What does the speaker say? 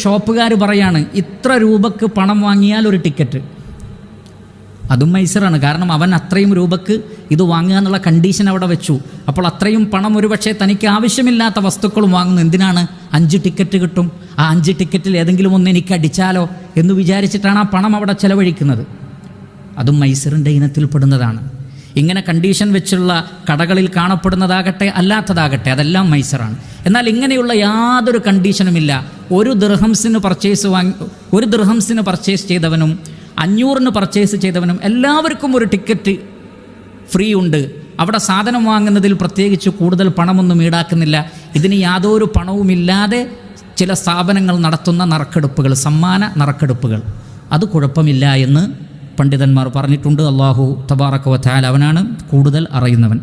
ഷോപ്പുകാർ പറയാണ് ഇത്ര രൂപക്ക് പണം വാങ്ങിയാൽ ഒരു ടിക്കറ്റ്. അതും മൈസറാണ്. കാരണം അവൻ അത്രയും രൂപക്ക് ഇത് വാങ്ങുക എന്നുള്ള കണ്ടീഷൻ അവിടെ വെച്ചു. അപ്പോൾ അത്രയും പണം ഒരുപക്ഷെ തനിക്ക് ആവശ്യമില്ലാത്ത വസ്തുക്കളും വാങ്ങുന്നു. എന്തിനാണ്? 5 ടിക്കറ്റ് കിട്ടും, ആ 5 ടിക്കറ്റിൽ ഏതെങ്കിലും ഒന്ന് എനിക്ക് അടിച്ചാലോ എന്ന് വിചാരിച്ചിട്ടാണ് ആ പണം അവിടെ ചെലവഴിക്കുന്നത്. അതും മൈസറിൻ്റെ ഇനത്തിൽപ്പെടുന്നതാണ്. ഇങ്ങനെ കണ്ടീഷൻ വെച്ചുള്ള കടകളിൽ കാണപ്പെടുന്നതാകട്ടെ അല്ലാത്തതാകട്ടെ അതെല്ലാം മൈസറാണ്. എന്നാൽ ഇങ്ങനെയുള്ള യാതൊരു കണ്ടീഷനുമില്ല. 1 ദിർഹംസിന് പർച്ചേസ് ചെയ്തവനും 500-ന് പർച്ചേസ് ചെയ്തവനും എല്ലാവർക്കും ഒരു ടിക്കറ്റ് ഫ്രീ ഉണ്ട്. അവിടെ സാധനം വാങ്ങുന്നതിൽ പ്രത്യേകിച്ച് കൂടുതൽ പണമൊന്നും ഈടാക്കുന്നില്ല. ഇതിന് യാതൊരു പണവുമില്ലാതെ ചില സ്ഥാപനങ്ങൾ നടത്തുന്ന നറുക്കെടുപ്പുകൾ, സമ്മാന നറുക്കെടുപ്പുകൾ, അത് കുഴപ്പമില്ല എന്ന് പണ്ഡിതന്മാർ പറഞ്ഞിട്ടുണ്ട്. അല്ലാഹു തബാറക വ തആല അവനാണ് കൂടുതൽ അറിയുന്നവൻ.